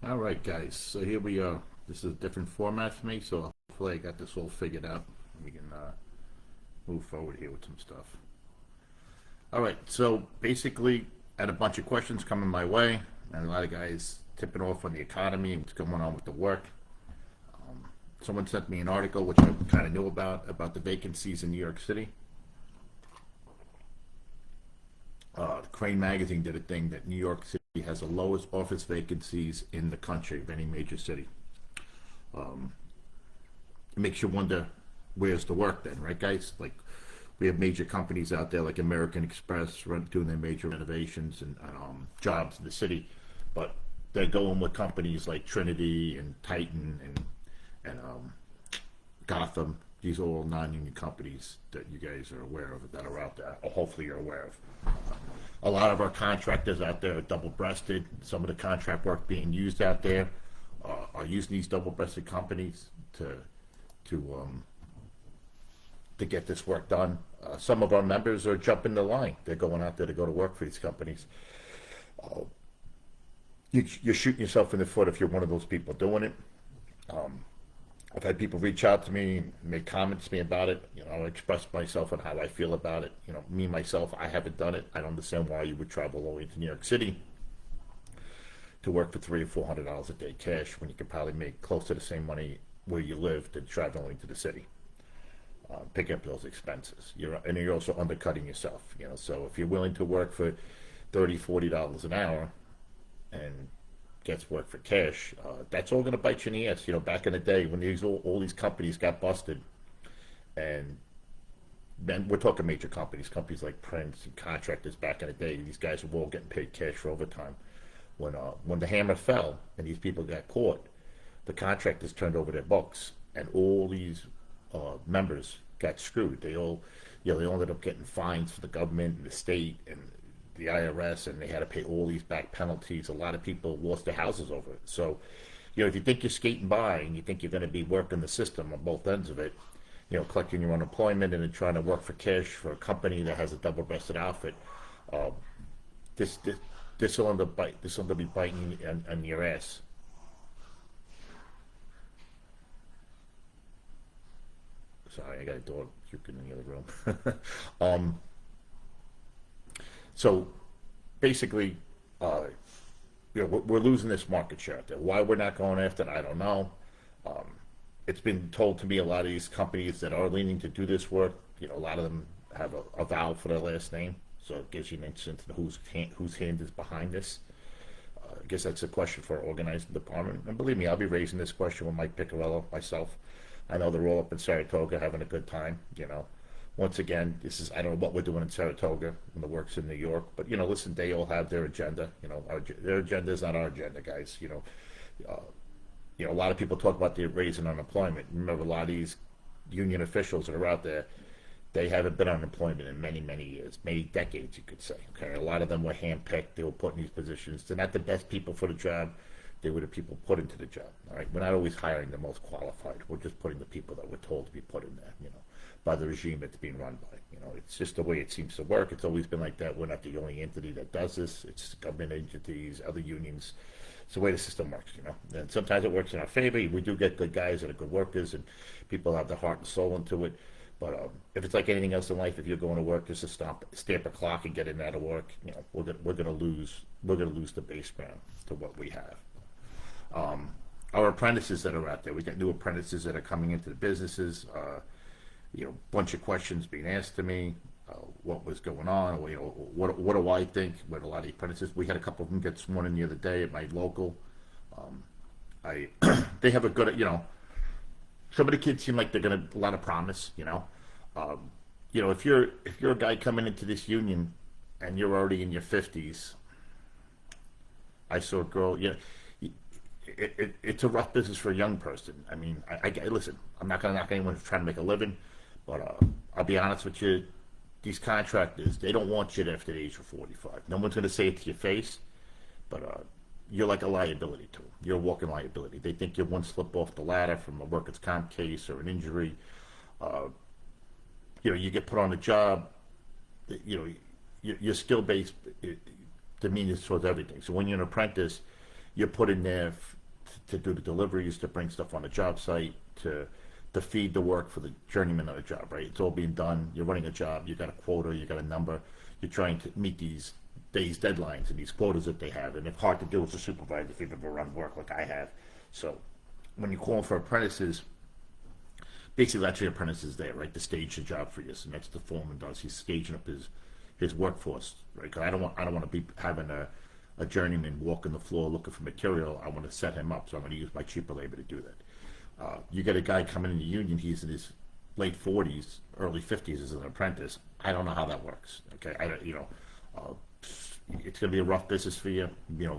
All right, guys. So here we are. This is a different format for me, so hopefully I got this all figured out. We can move forward here with some stuff. All right. So basically, I had a bunch of questions coming my way, and a lot of guys tipping off on the economy and what's going on with the work. Someone sent me an article which I kind of knew about the vacancies in New York City. Crane Magazine did a thing that New York City has the lowest office vacancies in the country of any major city. It makes you wonder, where's the work then, right, guys? Like, we have major companies out there like American Express doing their major renovations and jobs in the city, but they're going with companies like Trinity and Titan and Gotham. These are all non-union companies that you guys are aware of that are out there, or hopefully you're aware of. A lot of our contractors out there are double-breasted. Some of the contract work being used out there are using these double-breasted companies to get this work done. Some of our members are jumping the line. They're going out there to go to work for these companies. You're shooting yourself in the foot if you're one of those people doing it. I've had people reach out to me, make comments to me about it. Express myself on how I feel about it. Me myself, I haven't done it. I don't understand why you would travel all the way to New York City to work for $300 or $400 a day cash when you could probably make close to the same money where you live than traveling to the city. Pick up those expenses. You're also undercutting yourself. So if you're willing to work for $30, $40 an hour and gets work for cash, that's all going to bite you in the ass. Back in the day when all these companies got busted, and then we're talking major companies like Prince and contractors back in the day, these guys were all getting paid cash for overtime. When the hammer fell and these people got caught, the contractors turned over their books, and all these members got screwed. They all ended up getting fines for the government and the state and the IRS, and they had to pay all these back penalties. A lot of people lost their houses over it. So, if you think you're skating by and you think you're going to be working the system on both ends of it, collecting your unemployment and then trying to work for cash for a company that has a double-breasted outfit, this will end up be biting on your ass. Sorry, I got a dog puking in the other room. So basically, we're losing this market share out there. Why we're not going after it, I don't know. It's been told to me a lot of these companies that are leaning to do this work, a lot of them have a vowel for their last name, so it gives you an insight into whose hand is behind this. I guess that's a question for our organizing department. And believe me, I'll be raising this question with Mike Piccarello, myself. I know they're all up in Saratoga having a good time, Once again, I don't know what we're doing in Saratoga when the work's in New York, but listen, they all have their agenda. Their agenda is not our agenda, guys. A lot of people talk about the raising unemployment. Remember, a lot of these union officials that are out there, they haven't been on unemployment in many, many years, many decades, you could say. Okay, a lot of them were handpicked. They were put in these positions. They're not the best people for the job. They were the people put into the job. All right, we're not always hiring the most qualified. We're just putting the people that we're told to be put in there. By the regime it's being run by. It's just the way it seems to work. It's always been like that. We're not the only entity that does this. It's government entities, other unions. It's the way the system works, And sometimes it works in our favor. We do get good guys that are good workers, and people have their heart and soul into it. But if it's like anything else in life, if you're going to work just to stamp a clock and get in and out of work, we're going to lose the base ground to what we have. Our apprentices that are out there, we got new apprentices that are coming into the businesses. Bunch of questions being asked to me, what was going on, what do I think with a lot of the apprentices. We had a couple of them get sworn in the other day at my local. They have a good, some of the kids seem like they're gonna a lot of promise, if you're a guy coming into this union and you're already in your 50s. I saw a girl, it's a rough business for a young person. I mean, I listen, I'm not going to knock anyone who's trying to make a living, but I'll be honest with you, these contractors, they don't want you after the age of 45. No one's going to say it to your face, but you're like a liability to them. You're a walking liability. They think you're one slip off the ladder from a workers' comp case or an injury. You get put on a job, your skill base demeans towards everything. So when you're an apprentice, you're put in there to do the deliveries, to bring stuff on the job site, to feed the work for the journeyman on a job, right? It's all being done. You're running a job. You got a quota. You got a number. You're trying to meet these days deadlines and these quotas that they have, and it's hard to do as a supervisor if you've ever run work like I have. So when you call for apprentices, basically that's your apprentices there, right? To stage the job for you. So that's the foreman does. He's staging up his workforce, right? 'Cause I don't want to be having a journeyman walking the floor looking for material. I want to set him up, so I'm going to use my cheaper labor to do that. You get a guy coming in the union, he's in his late 40s, early 50s as an apprentice. I don't know how that works. Okay, it's going to be a rough business for you.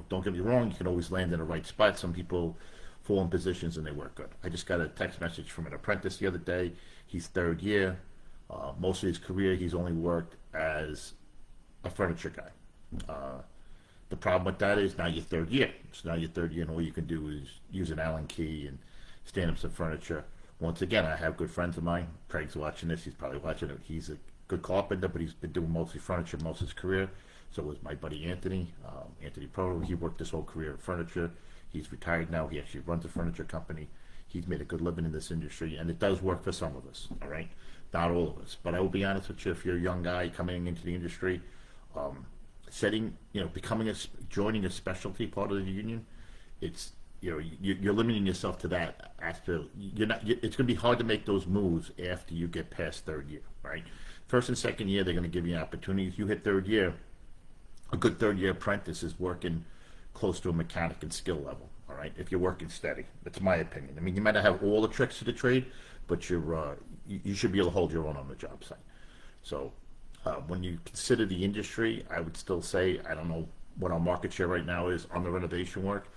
Don't get me wrong, you can always land in the right spot. Some people fall in positions and they work good. I just got a text message from an apprentice the other day. He's third year. Most of his career, he's only worked as a furniture guy. The problem with that is now you're third year. So now you're third year, and all you can do is use an Allen key and stand up some furniture. Once again, I have good friends of mine. Craig's watching this. He's probably watching it. He's a good carpenter, but he's been doing mostly furniture most of his career. So was my buddy Anthony, Anthony Proto. He worked his whole career in furniture. He's retired now. He actually runs a furniture company. He's made a good living in this industry, and it does work for some of us, all right? Not all of us. But I will be honest with you, if you're a young guy coming into the industry, joining a specialty part of the union, it's, you're limiting yourself to that. After it's going to be hard to make those moves after you get past third year, right? First and second year, they're going to give you opportunities. You hit third year, a good third year apprentice is working close to a mechanic and skill level, all right? If you're working steady, that's my opinion. I mean, you might not have all the tricks of the trade, but you should be able to hold your own on the job site. So when you consider the industry, I would still say, I don't know what our market share right now is on the renovation work,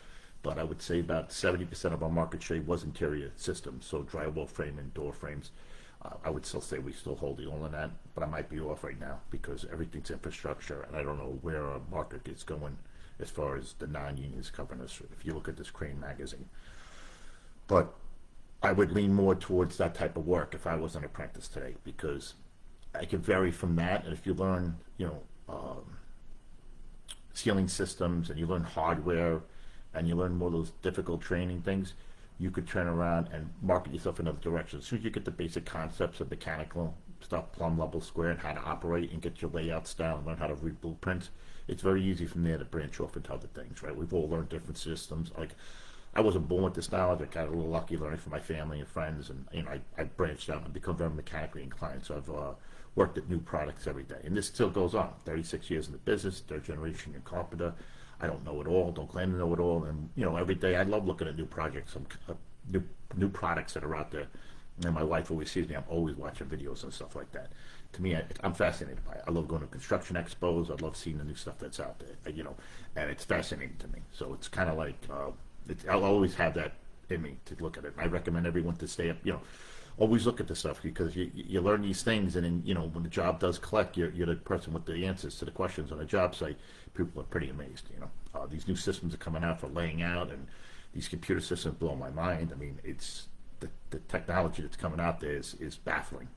but I would say about 70% of our market share was interior systems, so drywall frame and door frames. I would still say we still hold the own on that, but I might be off right now because everything's infrastructure, and I don't know where our market is going as far as the non-unions covering us, if you look at this Crane magazine. But I would lean more towards that type of work if I was an apprentice today, because I could vary from that, and if you learn, ceiling systems, and you learn hardware, and you learn more of those difficult training things, you could turn around and market yourself in other directions. As soon as you get the basic concepts of mechanical stuff, plumb, level, square, and how to operate and get your layouts down and learn how to read blueprints, it's very easy from there to branch off into other things, right? We've all learned different systems. Like, I wasn't born with this knowledge. I got a little lucky learning from my family and friends, and I branched out and become very mechanically inclined. So I've worked at new products every day, and this still goes on. 36 years in the business, third generation in carpenter. I don't know it all, don't claim to know it all, and every day I love looking at new projects, new products that are out there. And my wife always sees me. I'm always watching videos and stuff like that. To me, I'm fascinated by it. I love going to construction expos. I love seeing the new stuff that's out there, and it's fascinating to me. So it's kind of like I'll always have that in me to look at it. I recommend everyone to stay up. Always look at this stuff, because you learn these things, and then when the job does collect, you're the person with the answers to the questions on a job site. People are pretty amazed. These new systems are coming out for laying out, and these computer systems blow my mind. I mean, it's the technology that's coming out there is baffling.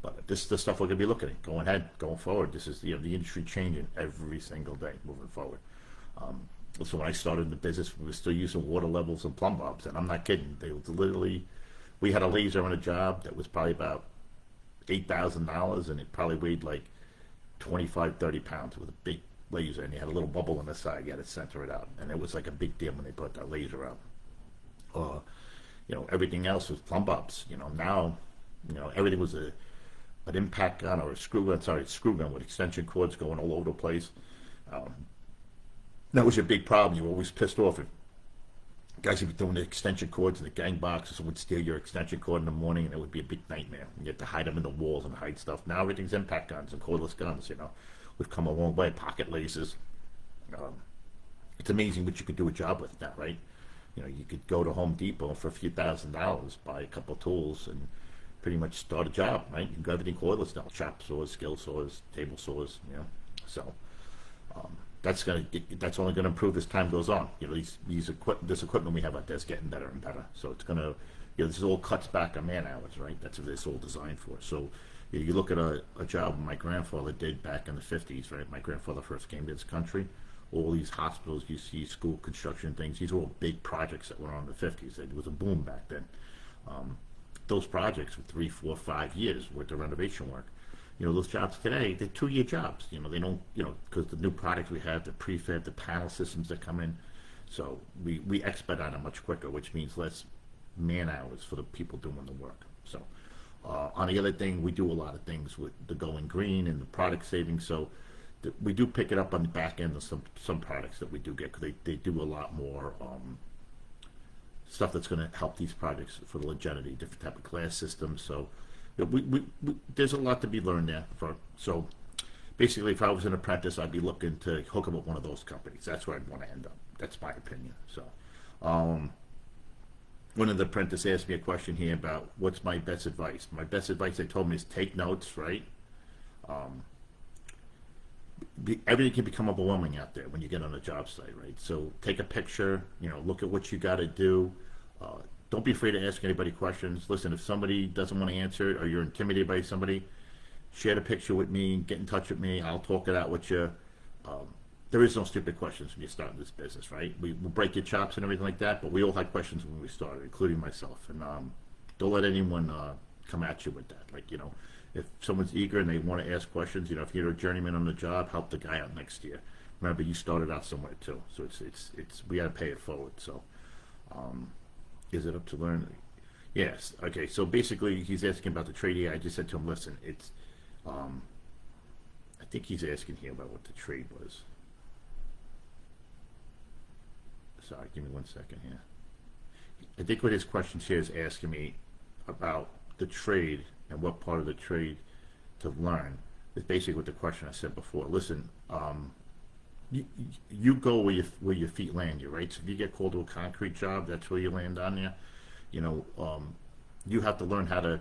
But this is the stuff we're going to be looking at going forward. This is the industry changing every single day moving forward. So when I started in the business, we were still using water levels and plumb bobs, and I'm not kidding. They was literally, we had a laser on a job that was probably about $8,000, and it probably weighed like 25, 30 pounds with a big laser, and you had a little bubble on the side. You had to center it out, and it was like a big deal when they put that laser out. Everything else was plumb bobs. Now, everything was an impact gun or a screw gun with extension cords going all over the place. That was your big problem. You were always pissed off if guys would be doing the extension cords in the gang boxes and would steal your extension cord in the morning, and it would be a big nightmare. You had to hide them in the walls and hide stuff. Now everything's impact guns and cordless guns. We've come a long way. Pocket lasers. It's amazing what you could do a job with now, right? You could go to Home Depot for a few $1,000s, buy a couple of tools, and pretty much start a job, right? You can go everything cordless now: chop saws, skill saws, table saws. So that's only going to improve as time goes on. This equipment we have out there is getting better and better. So it's going to, this all cuts back on man hours, right? That's what it's all designed for. So you look at a job my grandfather did back in the 50s, right? My grandfather first came to this country. all these hospitals you see, school construction things, these are all big projects that were on in the 50s. It was a boom back then. Those projects were 3, 4, 5 years worth of renovation work. Those jobs today, they're 2-year jobs. They don't, because the new products we have, the prefab, the panel systems that come in, so we expedite them much quicker, which means less man hours for the people doing the work. So on the other thing, we do a lot of things with the going green and the product savings. So we do pick it up on the back end of some products that we do get, because they do a lot more stuff that's going to help these projects for the longevity, different type of glass systems. So there's a lot to be learned there. So basically, if I was an apprentice, I'd be looking to hook up with one of those companies. That's where I'd want to end up. That's my opinion. So one of the apprentices asked me a question here about what's my best advice. My best advice, they told me, is take notes, right? Everything can become overwhelming out there when you get on a job site, right? So take a picture, look at what you got to do. Don't be afraid to ask anybody questions. Listen, if somebody doesn't want to answer it, or you're intimidated by somebody, share the picture with me, get in touch with me. I'll talk it out with you. There is no stupid questions when you start in this business, right? We'll break your chops and everything like that, but we all had questions when we started, including myself. And don't let anyone come at you with that. Like, if someone's eager and they want to ask questions, if you're a journeyman on the job, help the guy out next to you. Remember, you started out somewhere too, so it's we got to pay it forward. So, is it up to learn? Yes. Okay. So basically, he's asking about the trade. I just said to him, listen, it's. I think he's asking here about what the trade was. Sorry, give me 1 second here. I think what his question here is asking me about the trade and what part of the trade to learn. Is basically what the question I said before. Listen, you go where your feet land you, right? So if you get called to a concrete job, that's where you land on there. You have to learn how to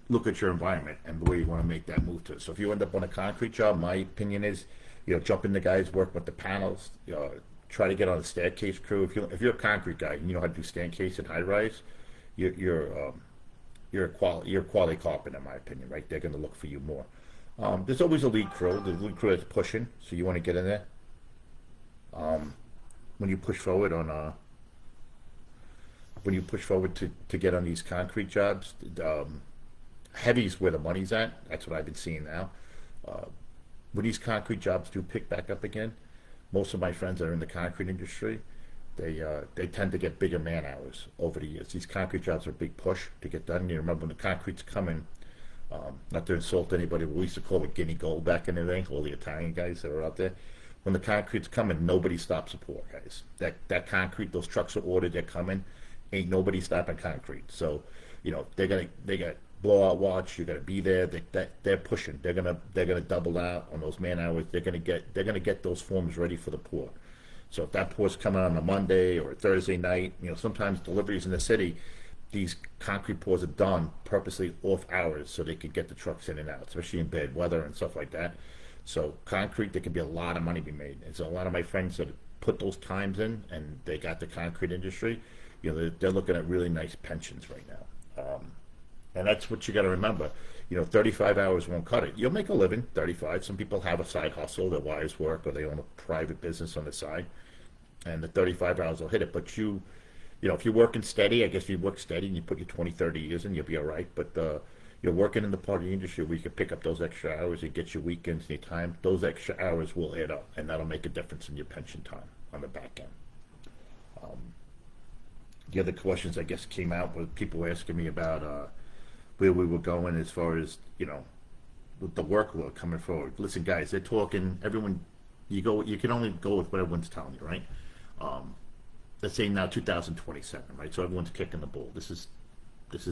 look at your environment and where you want to make that move to. So if you end up on a concrete job, my opinion is, jump in the guys, work with the panels, try to get on the staircase crew. If you're a concrete guy and you know how to do staircase and high rise, you're a quality carpenter, in my opinion, right? They're going to look for you more. There's always a lead crew. The lead crew is pushing, so you want to get in there. When you push forward to get on these concrete jobs, heavy's where the money's at. That's what I've been seeing now. When these concrete jobs do pick back up again, most of my friends that are in the concrete industry, they tend to get bigger man hours over the years. These concrete jobs are a big push to get done. You remember when the concrete's coming, not to insult anybody, but we used to call it guinea gold back in the day, all the Italian guys that are out there. When the concrete's coming, nobody stops the pour, guys. That concrete, those trucks are ordered, they're coming. Ain't nobody stopping concrete. So, they got blowout watch. You got to be there. They're pushing. They're gonna double out on those man hours. They're gonna get those forms ready for the pour. So if that pour's coming on a Monday or a Thursday night, sometimes deliveries in the city, these concrete pours are done purposely off hours so they could get the trucks in and out, especially in bad weather and stuff like that. So concrete, there could be a lot of money be made. And so a lot of my friends that put those times in and they got the concrete industry, they're looking at really nice pensions right now. And that's what you got to remember. 35 hours won't cut it. You'll make a living, 35. Some people have a side hustle, their wives work, or they own a private business on the side, and the 35 hours will hit it. But if you're working steady, I guess if you work steady and you put your 20, 30 years in, you'll be all right. But you're working in the part of the industry where you can pick up those extra hours and get your weekends and your time. Those extra hours will add up, and that'll make a difference in your pension time on the back end. The other questions, I guess, came out with people asking me about where we were going as far as, with the workload coming forward. Listen, guys, they're talking, everyone, you can only go with what everyone's telling you, right? Let's say now 2027, right? So everyone's kicking the ball. This is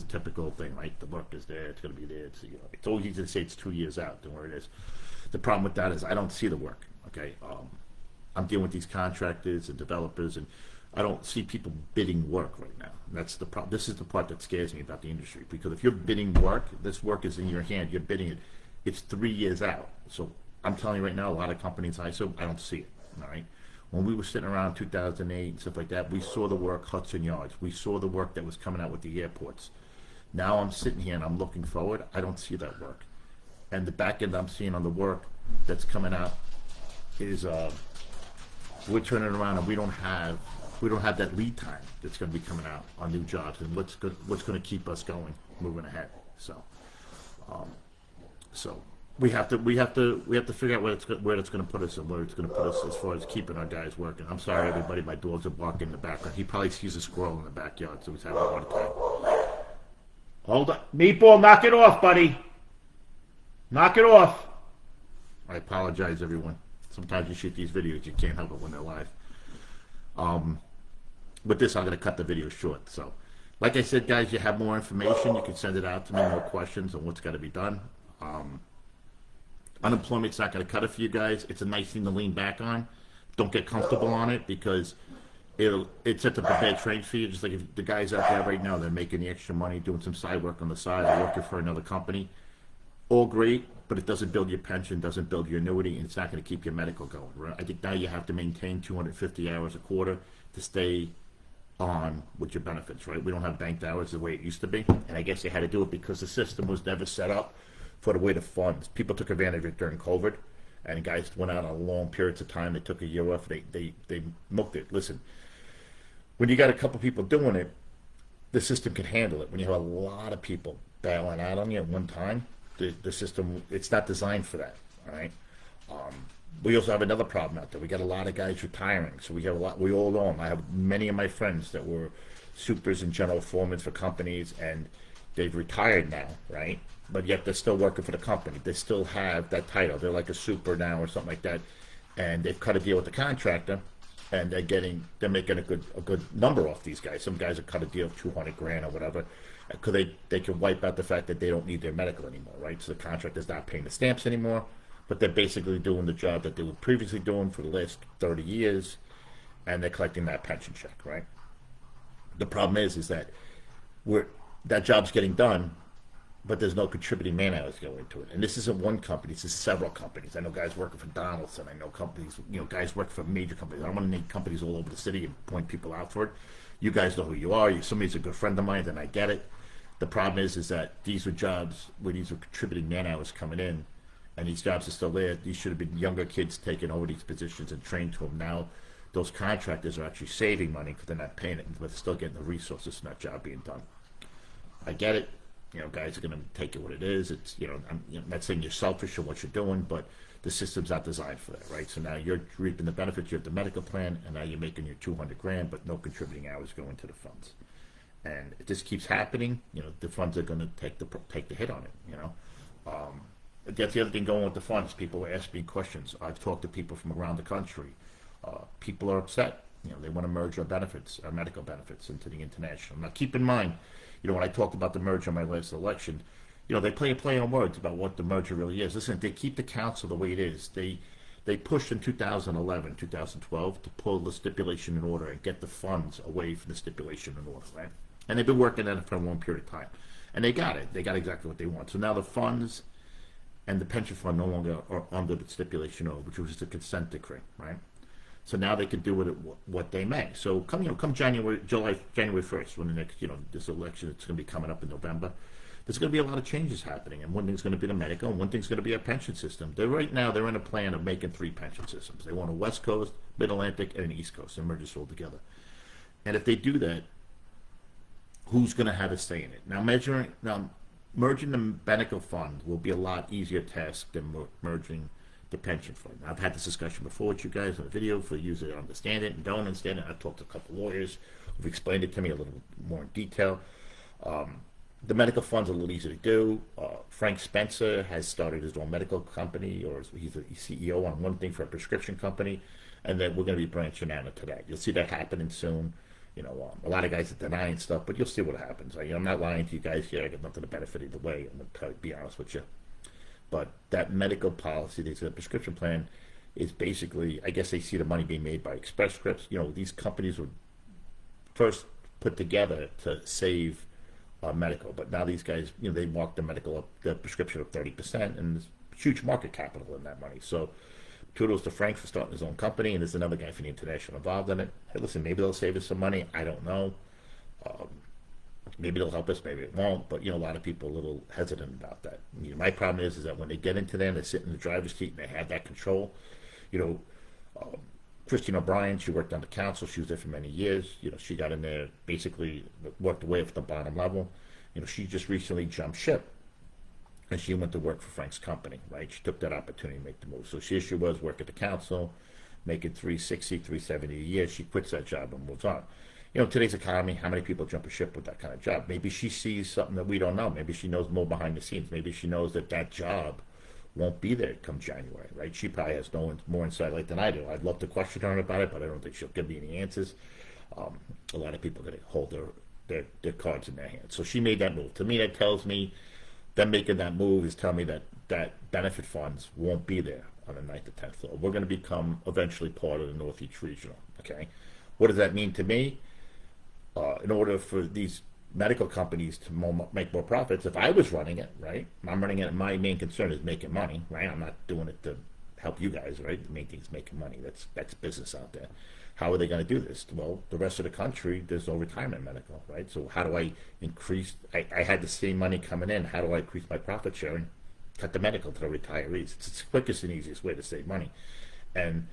typical thing, right? The work is there, it's going to be there. It's always easy to say it's 2 years out than where it is. The problem with that is I don't see the work, okay? I'm dealing with these contractors and developers, and I don't see people bidding work right now. That's the problem. This is the part that scares me about the industry, because if you're bidding work, this work is in your hand. You're bidding it. It's 3 years out. So I'm telling you right now, a lot of companies I don't see it. All right. When we were sitting around 2008 and stuff like that, we saw the work Hudson Yards. We saw the work that was coming out with the airports. Now I'm sitting here and I'm looking forward. I don't see that work. And the back end I'm seeing on the work that's coming out is we're turning around and we don't have that lead time that's going to be coming out on new jobs and what's going to keep us going moving ahead. So we have to figure out where it's going to put us and where it's going to put us as far as keeping our guys working. I'm sorry, everybody. My dogs are barking in the background. He probably sees a squirrel in the backyard, so he's having a hard time. Hold on, Meatball, knock it off, buddy. Knock it off. I apologize, everyone. Sometimes you shoot these videos, you can't help it when they're live. With this, I'm going to cut the video short. So, like I said, guys, you have more information. You can send it out to me, more questions on what's got to be done. Unemployment's not going to cut it for you guys. It's a nice thing to lean back on. Don't get comfortable on it because it sets up a bad trade for you. Just like if the guys out there right now, they're making the extra money, doing some side work on the side, or working for another company. All great, but it doesn't build your pension, doesn't build your annuity, and it's not going to keep your medical going. Right? I think now you have to maintain 250 hours a quarter to stay on with your benefits, right? We don't have banked hours the way it used to be, and I guess they had to do it because the system was never set up for the way the funds. People took advantage of it during COVID, and guys went out on long periods of time. They took a year off. They milked it. Listen, when you got a couple people doing it, the system can handle it. When you have a lot of people bailing out on you at one time, the system, it's not designed for that, all right? We also have another problem out there. We got a lot of guys retiring, so we have a lot. We all know them. I have many of my friends that were supers and general foremen for companies, and they've retired now, right? But yet they're still working for the company. They still have that title. They're like a super now or something like that, and they've cut a deal with the contractor, and they're making a good number off these guys. Some guys have cut a deal of 200 grand or whatever, because they can wipe out the fact that they don't need their medical anymore, right? So the contractor's not paying the stamps anymore, but they're basically doing the job that they were previously doing for the last 30 years, and they're collecting that pension check, right? The problem is that that job's getting done, but there's no contributing man hours going to it. And this isn't one company, this is several companies. I know guys working for Donaldson, I know companies, guys working for major companies. I don't want to name companies all over the city and point people out for it. You guys know who you are. Somebody's a good friend of mine, then I get it. The problem is that these were jobs where these were contributing man hours coming in, and these jobs are still there. These should have been younger kids taking over these positions and trained to them. Now, those contractors are actually saving money because they're not paying it, but they're still getting the resources from that job being done. I get it. Guys are going to take it what it is. It's, I'm not saying you're selfish or what you're doing, but the system's not designed for that, right? So now you're reaping the benefits. You have the medical plan, and now you're making your 200 grand, but no contributing hours going to the funds. And if this keeps happening, the funds are going to take the hit on it. That's the other thing going with the funds. People are asking me questions. I've talked to people from around the country. People are upset. They want to merge our benefits, our medical benefits, into the international. Now, keep in mind, when I talked about the merger in my last election, they play a play on words about what the merger really is. Listen, they keep the council the way it is. They pushed in 2011, 2012 to pull the stipulation in order and get the funds away from the stipulation in order, right? And they've been working on it for a long period of time. And they got it. They got exactly what they want. So now the funds and the pension fund no longer are under the stipulation O, which was the consent decree, right? So now they can do with it what they may. So come January 1st, when the next, this election, it's going to be coming up in November, there's going to be a lot of changes happening. And one thing's going to be the medical, and one thing's going to be a pension system. Right now, they're in a plan of making 3 pension systems. They want a West Coast, Mid-Atlantic, and an East Coast, and merge this all together. And if they do that, who's going to have a say in it? Now, merging the medical fund will be a lot easier task than merging the pension fund. I've had this discussion before with you guys on a video for you to understand it and don't understand it. I've talked to a couple lawyers who've explained it to me a little more in detail. The medical fund's a little easier to do. Frank Spencer has started his own medical company, or he's a CEO on one thing for a prescription company, and then we're going to be branching out into that. You'll see that happening soon. A lot of guys are denying stuff, but you'll see what happens. I'm not lying to you guys here. I got nothing to benefit either way. I'm going to be honest with you. But that medical policy, the prescription plan, is basically, I guess they see the money being made by Express Scripts. These companies were first put together to save medical, but now these guys, they mark the prescription up 30%, and there's huge market capital in that money. So kudos to Frank for starting his own company, and there's another guy from the international involved in it. Hey, listen, maybe they'll save us some money. I don't know. Maybe it'll help us, maybe it won't, but a lot of people are a little hesitant about that. My problem is that when they get into them, they sit in the driver's seat and they have that control. Christine O'Brien, she worked on the council. She was there for many years. She got in there, basically worked her way up to the bottom level. She just recently jumped ship, and she went to work for Frank's company, right? She took that opportunity to make the move. So she was work at the council, making 360, 370 a year. She quits that job and moves on. Today's economy, how many people jump a ship with that kind of job? Maybe she sees something that we don't know. Maybe she knows more behind the scenes. Maybe she knows that job won't be there come January, right? She probably has more insight than I do. I'd love to question her about it, but I don't think she'll give me any answers. A lot of people are going to hold their cards in their hands. So she made that move. To me, that tells me them making that move is telling me that benefit funds won't be there on the 9th or 10th floor. We're going to become eventually part of the Northeast Regional, okay? What does that mean to me? In order for these medical companies to make more profits, if I was running it, right? I'm running it, and my main concern is making money, right? I'm not doing it to help you guys, right? The main thing is making money. That's business out there. How are they going to do this? Well, the rest of the country, there's no retirement medical, right? So how do I increase? I had the same money coming in. How do I increase my profit sharing? Cut the medical to the retirees. It's the quickest and easiest way to save money. And,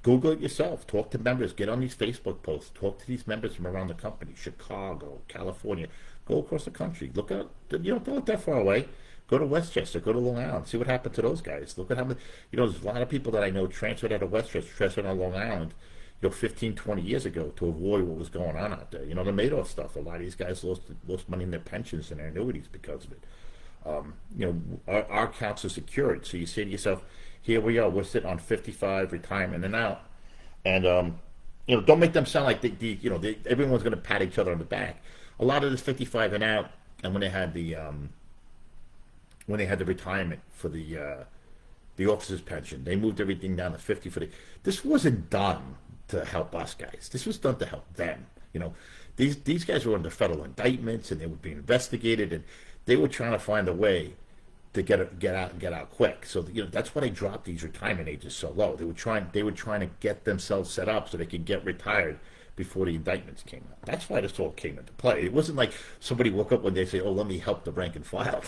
Google it yourself. Talk to members. Get on these Facebook posts. Talk to these members from around the company. Chicago, California. Go across the country. Look at, don't look that far away. Go to Westchester. Go to Long Island. See what happened to those guys. Look at how many, there's a lot of people that I know transferred out of Westchester, transferred out of Long Island, 15, 20 years ago to avoid what was going on out there. The Madoff stuff. A lot of these guys lost money in their pensions and their annuities because of it. Our accounts are secured. So you say to yourself, here we are, we're sitting on 55 retirement and out, and don't make them sound like everyone's going to pat each other on the back. A lot of this 55 and out, and when they had the retirement for the officers' pension, they moved everything down to 50 for the. This wasn't done to help us guys. This was done to help them. These guys were under federal indictments, and they were being investigated, and they were trying to find a way to get out quick. So that's why they dropped these retirement ages so low. They were trying to get themselves set up so they could get retired before the indictments came out. That's why this all came into play. It wasn't like somebody woke up one day and say, "Oh, let me help the rank and file."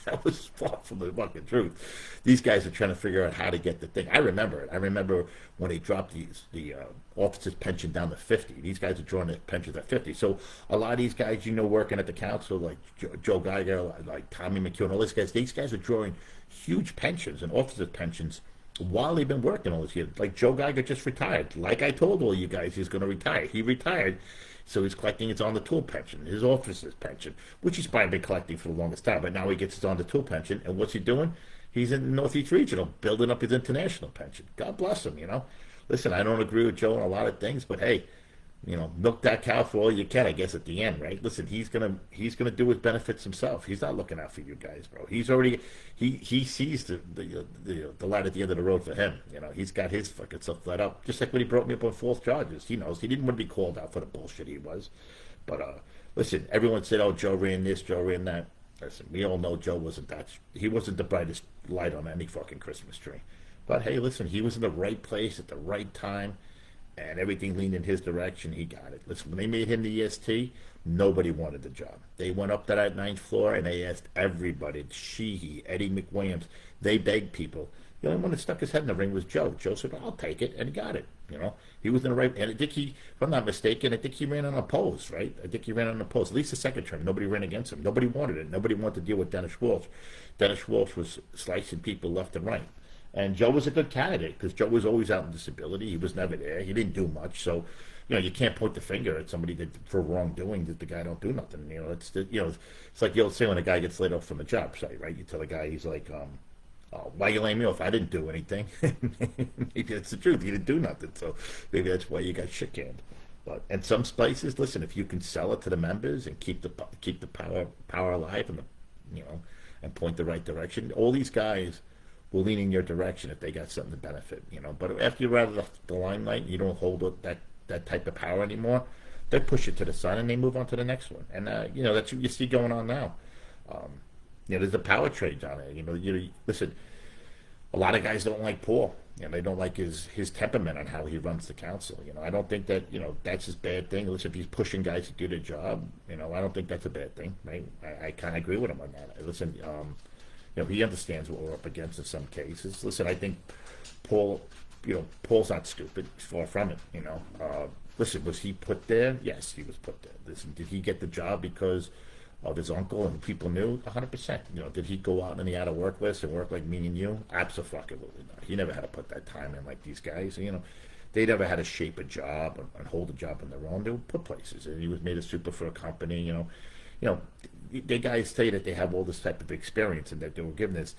That was far from the fucking truth. These guys are trying to figure out how to get the thing. I remember it. I remember when they dropped the officers' pension down to 50. These guys are drawing their pensions at 50. So a lot of these guys, working at the council, like Joe Geiger, like Tommy McEwen, all these guys are drawing huge pensions and officers' pensions while they've been working all this year. Like Joe Geiger just retired. Like I told all you guys, he's going to retire. He retired, so he's collecting his on-the-tool pension, his officer's pension, which he's probably been collecting for the longest time. But now he gets his on-the-tool pension, and what's he doing? He's in the Northeast Regional, building up his international pension. God bless him, Listen, I don't agree with Joe on a lot of things, but hey, milk that cow for all you can, I guess, at the end, right? Listen, he's gonna do his benefits himself. He's not looking out for you guys, bro. He's already he sees the light at the end of the road for him. He's got his fucking stuff let up. Just like when he brought me up on false charges. He knows he didn't want to be called out for the bullshit he was. But listen, everyone said, "Oh, Joe ran this, Joe ran that." Listen, we all know Joe wasn't that. He wasn't the brightest light on any fucking Christmas tree. But hey, listen, he was in the right place at the right time, and everything leaned in his direction. He got it. Listen, when they made him the EST, nobody wanted the job. They went up to that 9th floor, and they asked everybody, Sheehy, Eddie McWilliams, they begged people. The only one that stuck his head in the ring was Joe. Joe said, "I'll take it," and he got it. He was in the right, and I think if I'm not mistaken, I think he ran unopposed, right? I think he ran unopposed, at least the second term. Nobody ran against him. Nobody wanted it. Nobody wanted to deal with Dennis Walsh. Dennis Walsh was slicing people left and right. And Joe was a good candidate because Joe was always out in disability. He was never there. He didn't do much. So, you can't point the finger at somebody that for wrongdoing that the guy don't do nothing. It's like you'll say when a guy gets laid off from a job site, right? You tell a guy, he's like, "Why you laying me off? I didn't do anything." Maybe that's the truth. He didn't do nothing. So maybe that's why you got shit canned. But in some places, listen, if you can sell it to the members and keep the power alive and and point the right direction, all these guys will lean in your direction if they got something to benefit, But after you're out of the limelight, you don't hold that type of power anymore. They push it to the side and they move on to the next one. And that's what you see going on now. There's a power trade on it. Listen, a lot of guys don't like Paul. They don't like his temperament on how he runs the council. I don't think that that's his bad thing. Listen, if he's pushing guys to do their job, I don't think that's a bad thing. Right? I kind of agree with him on that. Listen. He understands what we're up against in some cases. Listen, I think Paul, Paul's not stupid. He's far from it. Listen, was he put there? Yes, he was put there. Listen, did he get the job because of his uncle and people knew? 100%. Did he go out on the out of work list and work like me and you? Absolutely not. He never had to put that time in like these guys. They never had to shape a job and hold a job on their own. They were put places, and he was made a super for a company. The guys say that they have all this type of experience and that they were given this.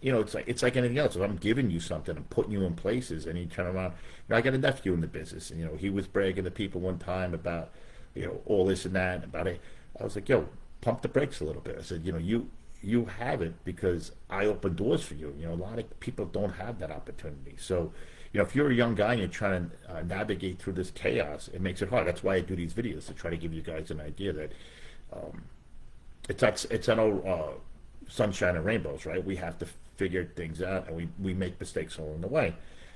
It's like anything else. If I'm giving you something, I'm putting you in places, and you turn around. I got a nephew in the business, and he was bragging to people one time about all this and that about it. I was like, yo, pump the brakes a little bit. I said, you have it because I open doors for you. A lot of people don't have that opportunity. So, if you're a young guy and you're trying to navigate through this chaos, it makes it hard. That's why I do these videos, to try to give you guys an idea that it's not all sunshine and rainbows, right? We have to figure things out, and we make mistakes along the way.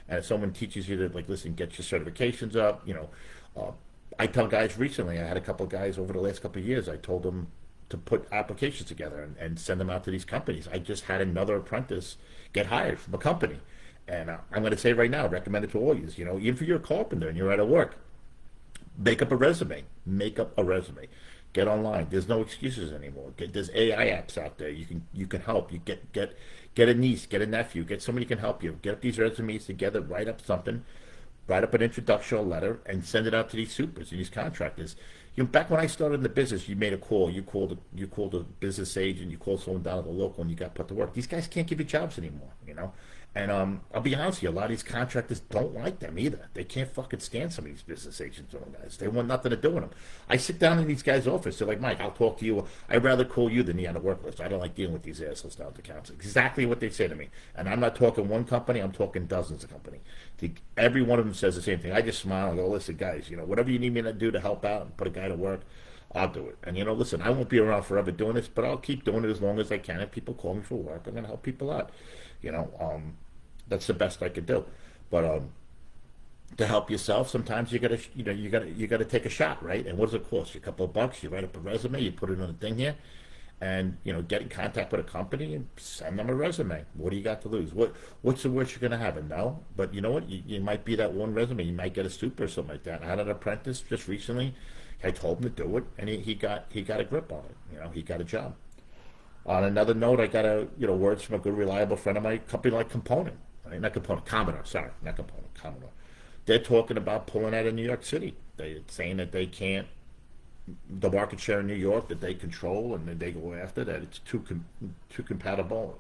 And if someone teaches you that, like, listen, get your certifications up, I tell guys recently, I had a couple of guys over the last couple of years, I told them to put applications together and send them out to these companies. I just had another apprentice get hired from a company. And I'm going to say right now, recommend it to all you. Even if you're a carpenter and you're out of work, make up a resume. Make up a resume. Get online. There's no excuses anymore. There's AI apps out there. You can help. You get a niece, get a nephew, get somebody who can help you. Get up these resumes together, write up something, write up an introductory letter, and send it out to these supers and these contractors. Back when I started in the business, you made a call. You called a business agent. You called someone down at the local, and you got put to work. These guys can't give you jobs anymore. And I'll be honest with you, a lot of these contractors don't like them either. They can't fucking stand some of these business agents and guys. They want nothing to do with them. I sit down in these guys' office. They're like, Mike, I'll talk to you. I'd rather call you than the out of work list. I don't like dealing with these assholes down at the council. Exactly what they say to me. And I'm not talking one company. I'm talking dozens of companies. Every one of them says the same thing. I just smile and go, listen, guys, whatever you need me to do to help out and put a guy to work, I'll do it. And, listen, I won't be around forever doing this, but I'll keep doing it as long as I can. If people call me for work, I'm going to help people out. That's the best I could do. But to help yourself, sometimes you gotta take a shot, right? And what does it cost you? A couple of bucks. You write up a resume, you put it on a thing here, and get in contact with a company and send them a resume. What do you got to lose? What's the worst you're gonna have? A no. But you know what? You might be that one resume. You might get a super or something like that. I had an apprentice just recently. I told him to do it, and he got a grip on it. He got a job. On another note, I got words from a good, reliable friend of mine, company like Component. Not Component, Commodore, sorry, not Component, Commodore. They're talking about pulling out of New York City. They're saying that they can't, the market share in New York that they control and that they go after, that it's too compatible,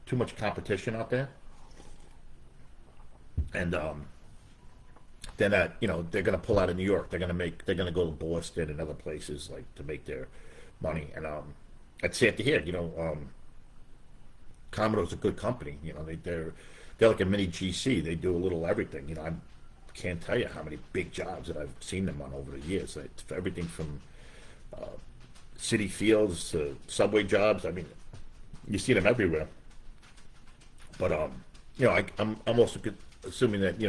too much competition out there. And then they're going to pull out of New York. They're going to go to Boston and other places to make their money. And it's sad to hear. Commodore's a good company. They're like a mini GC. They do a little everything. I can't tell you how many big jobs that I've seen them on over the years. It's everything from city fields to subway jobs. I mean, you see them everywhere. But I'm also assuming that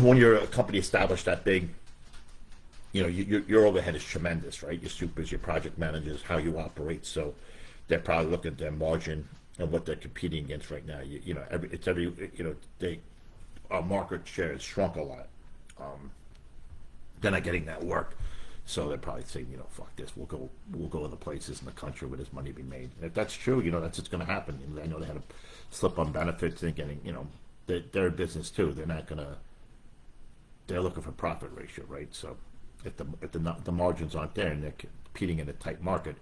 when you're a company established that big, your overhead is tremendous, right? Your supers, your project managers, how you operate. So they're probably looking at their margin and what they're competing against right now. Our market share has shrunk a lot. They're not getting that work, so they're probably saying, fuck this. We'll go other places in the country where there's money to be made. And if that's true, that's what's going to happen. I know they had to slip on benefits and getting, they're a business too. They're looking for profit ratio, right? So if the margins aren't there and they're competing in a tight market,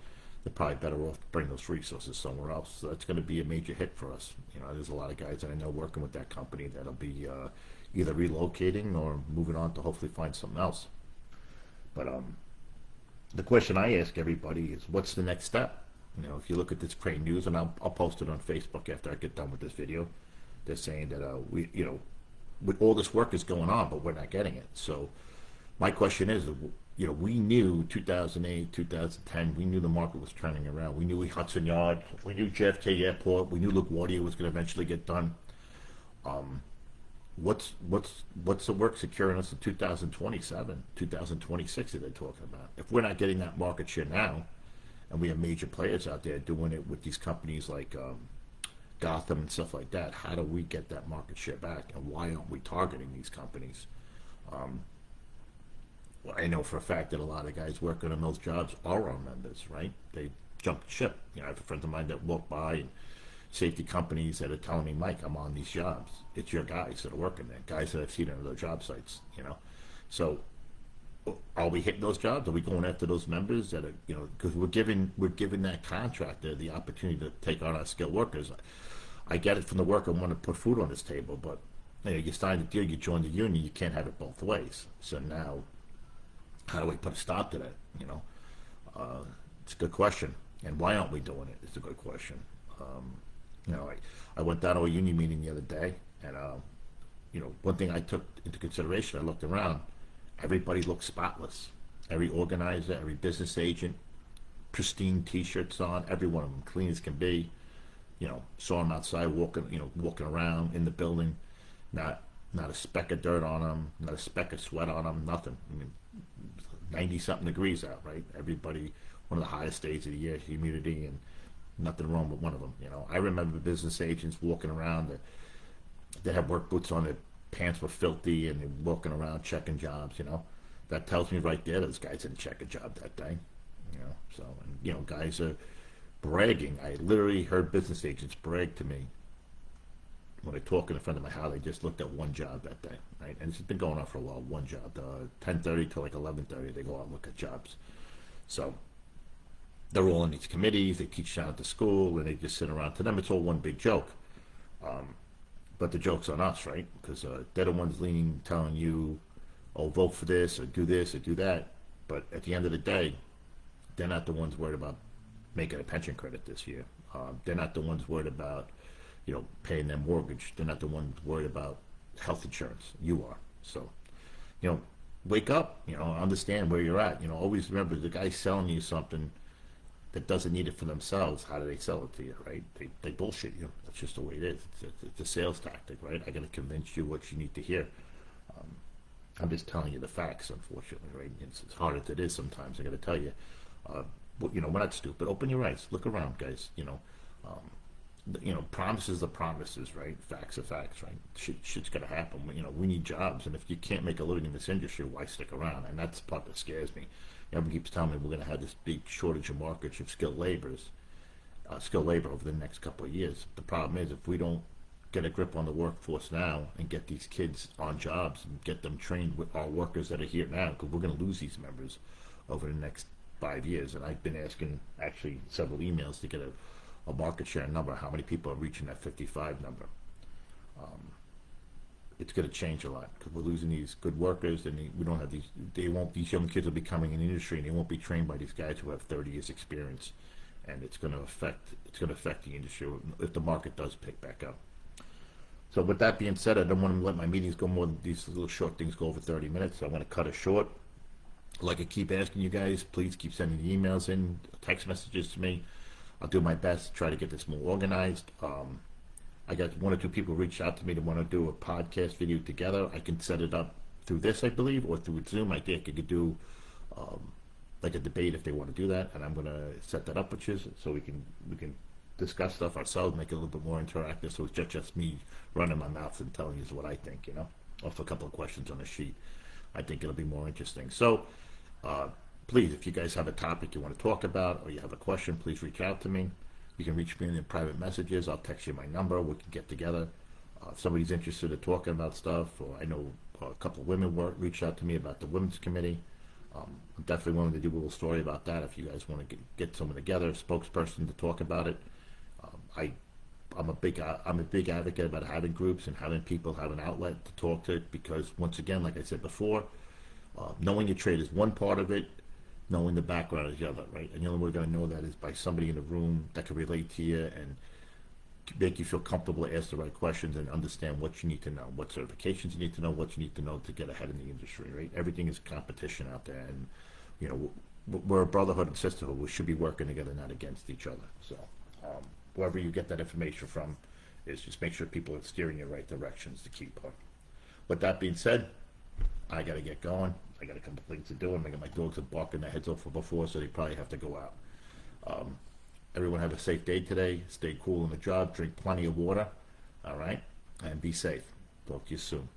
they're probably better off to bring those resources somewhere else. So that's going to be a major hit for us. There's a lot of guys that I know working with that company that'll be either relocating or moving on to hopefully find something else. But the question I ask everybody is, what's the next step? If you look at this Crane News, and I'll post it on Facebook after I get done with this video, they're saying that with all this work is going on, but we're not getting it. So my question is, we knew 2008, 2010, we knew the market was turning around. We knew Hudson Yards, we knew JFK Airport, we knew LaGuardia was going to eventually get done. What's the work securing us in 2027, 2026 that they're talking about? If we're not getting that market share now, and we have major players out there doing it with these companies like Gotham and stuff like that. How do we get that market share back, and why aren't we targeting these companies? Well, I know for a fact that a lot of guys working on those jobs are our members, right? They jumped ship. I have friends of mine that walk by and safety companies that are telling me, Mike, I'm on these jobs. It's your guys that are working there, guys that I've seen on other job sites. So are we hitting those jobs? Are we going after those members that are, because we're giving that contractor the opportunity to take on our skilled workers. I get it from the worker wanting to put food on his table, but you sign a deal, you join the union, you can't have it both ways. So now, how do we put a stop to that? It's a good question. And why aren't we doing it? It's a good question. I went down to a union meeting the other day, and one thing I took into consideration, I looked around, everybody looked spotless. Every organizer, every business agent, pristine T-shirts on, every one of them clean as can be. Saw them outside walking around in the building, not a speck of dirt on them, not a speck of sweat on them, nothing. 90-something degrees out, right? Everybody, one of the highest days of the year, humidity, and nothing wrong with one of them. I remember business agents walking around that had work boots on, their pants were filthy, and they're walking around checking jobs. That tells me right there those guys didn't check a job that day. So guys are bragging. I literally heard business agents brag to me when I talk in front of my house. They just looked at one job that day, right? And it's been going on for a while. One job, 10:30 to like 11:30, they go out and look at jobs. So they're all in these committees. They teach down at the school, and they just sit around. To them, it's all one big joke. But the joke's on us, right? Because they're the ones leaning, telling you, "Oh, vote for this or do that." But at the end of the day, they're not the ones worried about making a pension credit this year. They're not the ones worried about, paying their mortgage. They're not the ones worried about health insurance. You are. So, wake up. Understand where you're at. Always remember the guy selling you something that doesn't need it for themselves. How do they sell it to you, right? They bullshit you. That's just the way it is. It's a sales tactic, right? I got to convince you what you need to hear. I'm just telling you the facts, unfortunately, right? It's as hard as it is sometimes. I got to tell you. But, we're not stupid. Open your eyes. Look around, guys. Promises are promises, right? Facts are facts, right? Shit's gonna happen. We need jobs, and if you can't make a living in this industry, why stick around? And that's the part that scares me. Everyone keeps telling me we're gonna have this big shortage of markets of skilled labor over the next couple of years. The problem is if we don't get a grip on the workforce now and get these kids on jobs and get them trained with our workers that are here now, because we're gonna lose these members over the next 5 years. And I've been asking actually several emails to get a market share number, how many people are reaching that 55 number. It's going to change a lot because we're losing these good workers, and we don't have these young kids will be coming in the industry, and they won't be trained by these guys who have 30 years experience, and it's going to affect the industry if the market does pick back up. So with that being said, I don't want to let my meetings go more than these little short things go over 30 minutes, so I'm going to cut it short. Like I keep asking you guys, please keep sending the emails in, text messages to me. I'll do my best to try to get this more organized. I got one or two people reached out to me to want to do a podcast video together. I can set it up through this, I believe, or through Zoom. I think I could do like a debate if they want to do that, and I'm going to set that up with you so we can discuss stuff ourselves, make it a little bit more interactive. So it's just me running my mouth and telling you what I think, off a couple of questions on a sheet. I think it'll be more interesting. So. Please, if you guys have a topic you want to talk about or you have a question, please reach out to me. You can reach me in the private messages. I'll text you my number. We can get together. If somebody's interested in talking about stuff, or I know a couple of women reached out to me about the women's committee. I'm definitely willing to do a little story about that if you guys want to get someone together, a spokesperson to talk about it. I'm a big advocate about having groups and having people have an outlet to talk to, because once again, like I said before, knowing your trade is one part of it. Knowing the background is the other, right? And the only way we're going to know that is by somebody in the room that can relate to you and make you feel comfortable to ask the right questions and understand what you need to know, what certifications you need to know, what you need to know to get ahead in the industry, right? Everything is competition out there, and we're a brotherhood and sisterhood. We should be working together, not against each other. So wherever you get that information from, is just make sure people are steering you in the right directions to keep on. With that being said, I got to get going. I got a couple things to do, and my dogs are barking their heads off before, so they probably have to go out. Everyone have a safe day today. Stay cool in the job. Drink plenty of water. All right? And be safe. Talk to you soon.